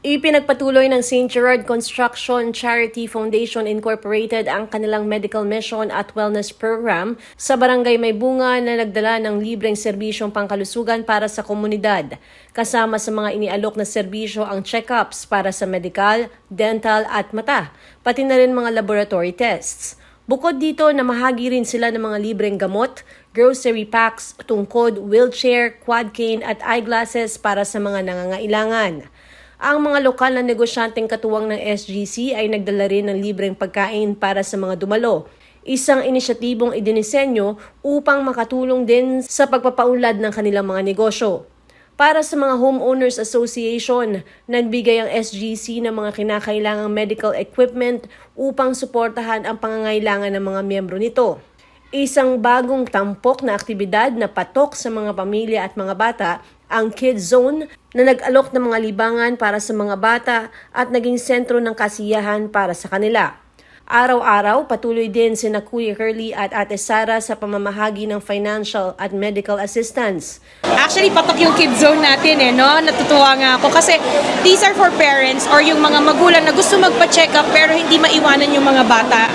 Ipinagpatuloy ng St. Gerard Construction Charity Foundation Incorporated ang kanilang medical mission at wellness program sa Barangay Maybunga na nagdala ng libreng serbisyong pangkalusugan para sa komunidad. Kasama sa mga inialok na serbisyo ang check-ups para sa medical, dental at mata, pati na rin mga laboratory tests. Bukod dito, namahagi rin sila ng mga libreng gamot, grocery packs, tungkod, wheelchair, quad cane at eyeglasses para sa mga nangangailangan. Ang mga lokal na negosyanteng katuwang ng SGC ay nagdala rin ng libreng pagkain para sa mga dumalo. Isang inisyatibong idinisenyo upang makatulong din sa pagpapaunlad ng kanilang mga negosyo. Para sa mga Homeowners Association, nagbigay ang SGC ng mga kinakailangang medical equipment upang suportahan ang pangangailangan ng mga miyembro nito. Isang bagong tampok na aktibidad na patok sa mga pamilya at mga bata, ang Kids Zone na nag-alok ng mga libangan para sa mga bata at naging sentro ng kasiyahan para sa kanila. Araw-araw, patuloy din sina Kuya Curly at Ate Sara sa pamamahagi ng financial at medical assistance. Actually, patok yung Kids Zone natin no? Natutuwa nga ako kasi these are for parents or yung mga magulang na gusto magpa-check up pero hindi maiwanan yung mga bata.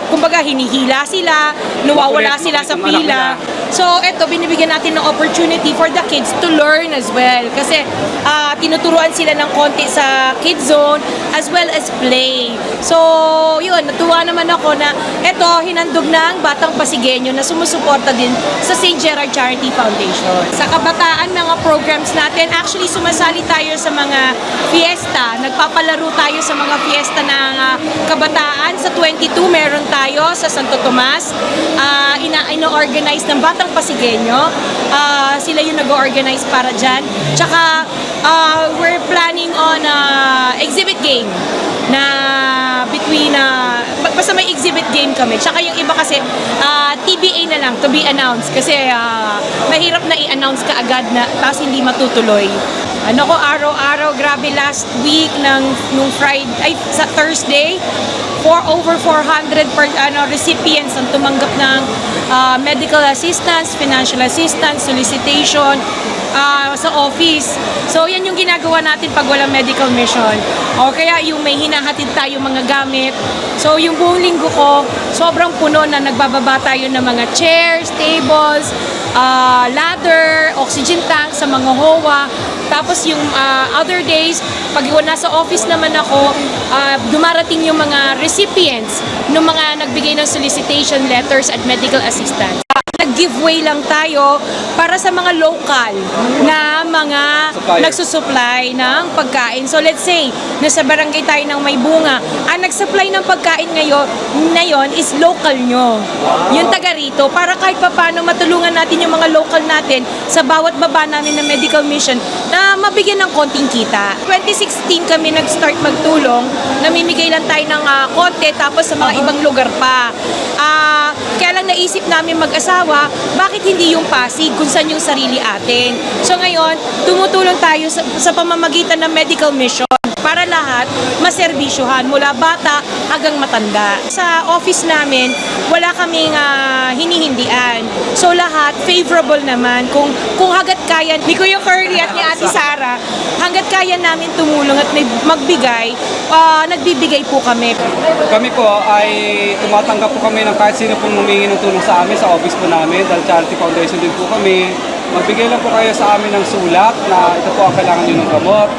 Kumbaga hinihila sila, nawawala sila sa pila. So, eto, binibigyan natin ng opportunity for the kids to learn as well. Kasi tinuturuan sila ng konti sa Kids Zone as well as play. So, yun, natuwa naman ako na eto, hinandog ng Batang Pasigueño na sumusuporta din sa St. Gerard Charity Foundation. Sa kabataan, mga programs natin, actually sumasali tayo sa mga fiesta. Nagpapalaro tayo sa mga fiesta ng kabataan. Sa 22, meron tayo sa Santo Tomas. Ino-organize ng Batang Pasigueño. Sila yung nag-organize para dyan. Tsaka, we're planning on exhibit game na basta may exhibit game kami. Tsaka yung iba kasi TBA na lang, to be announced. Kasi mahirap na i-announce ka agad na tapos hindi matutuloy. Araw-araw, grabe last week nung sa Thursday, over 400 recipients ang tumanggap ng medical assistance, financial assistance, solicitation sa office. So yan yung ginagawa natin pag walang medical mission. O kaya yung may hinahatid tayo mga gamit. So yung buong linggo ko, sobrang puno na nagbababa tayo ng mga chairs, tables, ladder, oxygen tank sa mga HOA. Tapos yung other days, pag nasa office naman ako, dumarating yung mga recipients ng mga nagbigay ng solicitation letters at medical assistance. Nag-giveaway lang tayo para sa mga local na mga nagsusupply ng pagkain. So let's say, nasa barangay tayo ng Maybunga, ang nag-supply ng pagkain ngayon is local nyo. Yung taga rito, para kahit paano matulungan natin yung mga local natin sa bawat baba namin ng medical mission na mabigyan ng konting kita. 2016 kami nag-start magtulong, namimigay lang tayo ng konti tapos sa mga ibang lugar pa. Kaya lang naisip namin mag-asawa, bakit hindi yung Pasig kung saan yung sarili atin? So ngayon, tumutulong tayo sa pamamagitan ng medical mission para lahat maserbisyuhan mula bata hanggang matanda. Sa office namin, wala kaming hinihindian. So lahat favorable naman. Kung hangga't kaya ni Kuya Curly at ni Ate Sara, hangga't kaya namin tumulong at magbigay, nagbibigay po kami. Kami po ay tumatanggap po kami ng kahit sino pong humingi ng tulong sa amin sa office po namin dahil Charity Foundation din po kami. Magbigay lang po kayo sa amin ng sulat na ito po ang kailangan nyo ng gamot.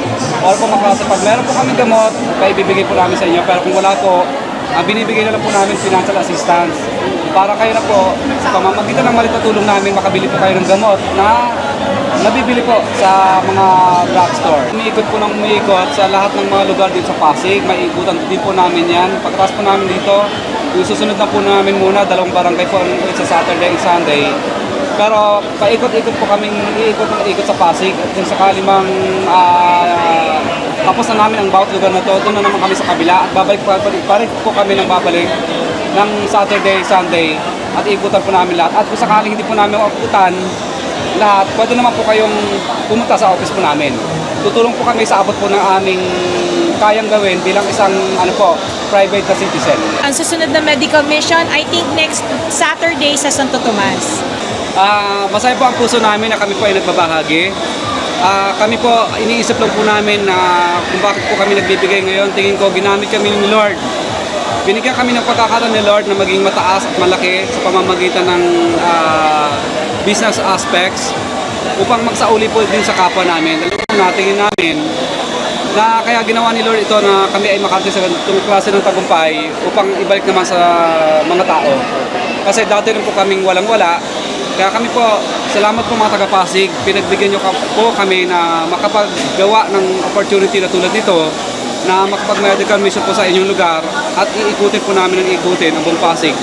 Or po pag meron po kami gamot, kaya ibibigay po namin sa inyo. Pero kung wala po, binibigay na lang po namin financial assistance. Para kayo na po, sa pamamagitan ng maliit na tulong namin, makabili po kayo ng gamot na nabibili po sa mga drugstore. Umiikot po ng umiikot sa lahat ng mga lugar dito sa Pasig. May ikutan din po namin yan. Pagkatapos po namin dito, yung susunod na po namin muna, 2 barangay po sa Saturday and Sunday. Pero paikot-ikot po kaming ikot sa Pasig. At kung sakali mang tapos na namin ang bawat lugar na to, doon na naman kami sa kabila. At babalik po kami ng babalik ng Saturday, Sunday. At ikutan po namin lahat. At kung sakaling hindi po namin maikutan lahat, pwede naman po kayong pumunta sa office po namin. Tutulong po kami sa abot po ng aming kayang gawin bilang isang private na citizen. Ang susunod na medical mission, I think next Saturday sa Santo Tomas. Masaya po ang puso namin na kami po ay nagbabahagi. Kami po, iniisip lang po namin na kung bakit po kami nagbibigay ngayon. Tingin ko, ginamit kami ni Lord. Binigyan kami ng pagkakataon ni Lord na maging mataas at malaki sa pamamagitan ng business aspects upang magsauli po din sa kapwa namin. Tingin namin na kaya ginawa ni Lord ito na kami ay makarating sa ganitong klase ng tagumpay upang ibalik naman sa mga tao. Kasi dati rin po kaming walang-wala. Kaya kami po, salamat po mga taga-Pasig, pinagbigyan nyo po kami na makapaggawa ng opportunity na tulad nito, na makapag-medical mission po sa inyong lugar at iikutin po namin ang iikutin ang buong Pasig.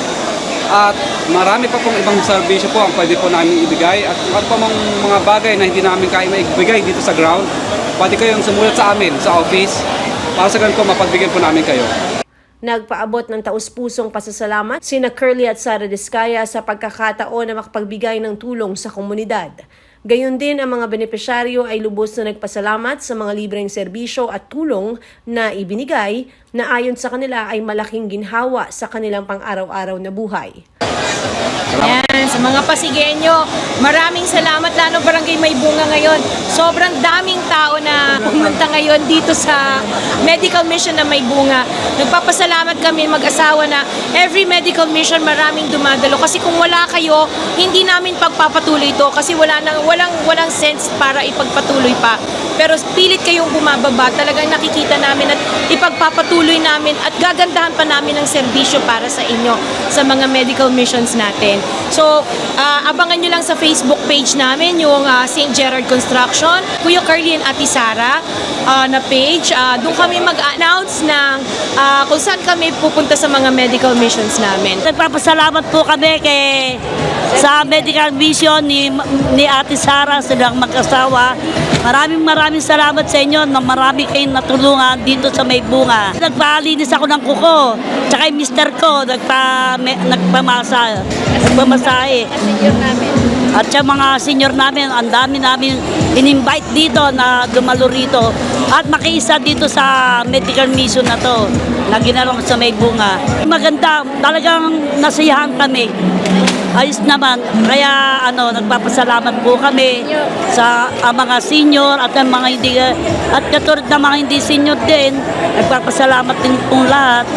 At marami pa pong ibang serbisyo po ang pwede po namin ibigay at ano pa mga bagay na hindi namin kaya maibigay dito sa ground, pwede kayong sumulat sa amin sa office para sa ganito mapagbigyan po namin kayo. Nagpaabot ng taus-pusong pasasalamat sina Curly at Sara Diskaya sa pagkakataon na makapagbigay ng tulong sa komunidad. Gayon din ang mga benepisyaryo ay lubos na nagpasalamat sa mga libreng serbisyo at tulong na ibinigay na ayon sa kanila ay malaking ginhawa sa kanilang pang-araw-araw na buhay. Yan, sa mga Pasigueño, maraming salamat, lalo Barangay May Bunga ngayon. Sobrang daming tao na pumunta ngayon dito sa medical mission na May Bunga. Nagpapasalamat kami mag-asawa na every medical mission maraming dumadalo. Kasi kung wala kayo, hindi namin pagpapatuloy ito kasi walang sense para ipagpatuloy pa. Pero pilit kayong bumababa, talagang nakikita namin at ipagpapatuloy namin at gagandahan pa namin ang serbisyo para sa inyo sa mga medical missions natin. So, abangan nyo lang sa Facebook page namin yung St. Gerard Construction, Kuya Carly and Ate Sara na page. Doon kami mag-announce ng kung saan kami pupunta sa mga medical missions namin. Nagpapasalamat po kami sa medical mission ni Ate Sara, silang mag-asawa. Maraming salamat sa inyo na marami kayong natulungan dito sa May Bunga. Nagpalinis ako ng kuko, tsaka yung mister ko nagpamasahe. At sa mga senior namin, ang dami namin in-invite dito na dumalo rito at makiisa dito sa medical mission na to na ginarong sa May Bunga. Maganda, talagang nasiyahan kami. Ayos naman, kaya nagpapasalamat po kami sa mga senior at ang mga hindi at katulad ng mga hindi senior din, nagpapasalamat din po lahat.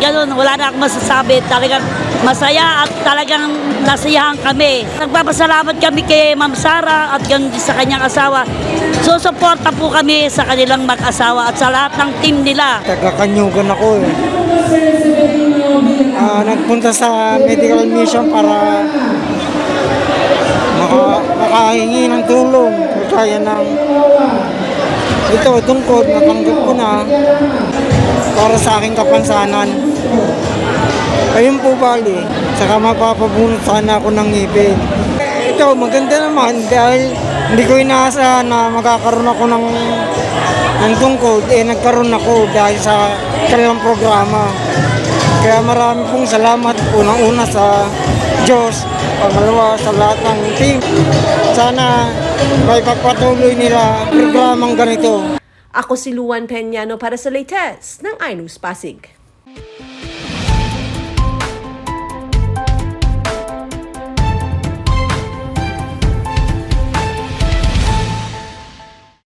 Ganun, wala na akong masasabi, talagang masaya at talagang nasiyahan kami. Nagpapasalamat kami kay Ma'am Sara at ganun din sa kanyang asawa. Susuporta po kami sa kanilang mag-asawa at sa lahat ng team nila. Taga-Kanyugan ako nagpunta sa medical mission para makahingi ng tulong. Kaya ng ito, tungkod, natanggap ko na para sa aking kapansanan. Ayun po bali, saka mapapabunot sana ako ng ngipin. Ito, maganda naman dahil hindi ko inaasahan na magkakaroon ako ng tungkod. Nagkaroon ako dahil sa kanilang programa. Kaya marami pong salamat unang-una sa Diyos, pangalawa sa lahat ng team. Sana may pagpatuloy nila programang ganito. Ako si Luan Peñano para sa latest ng iNews Pasig.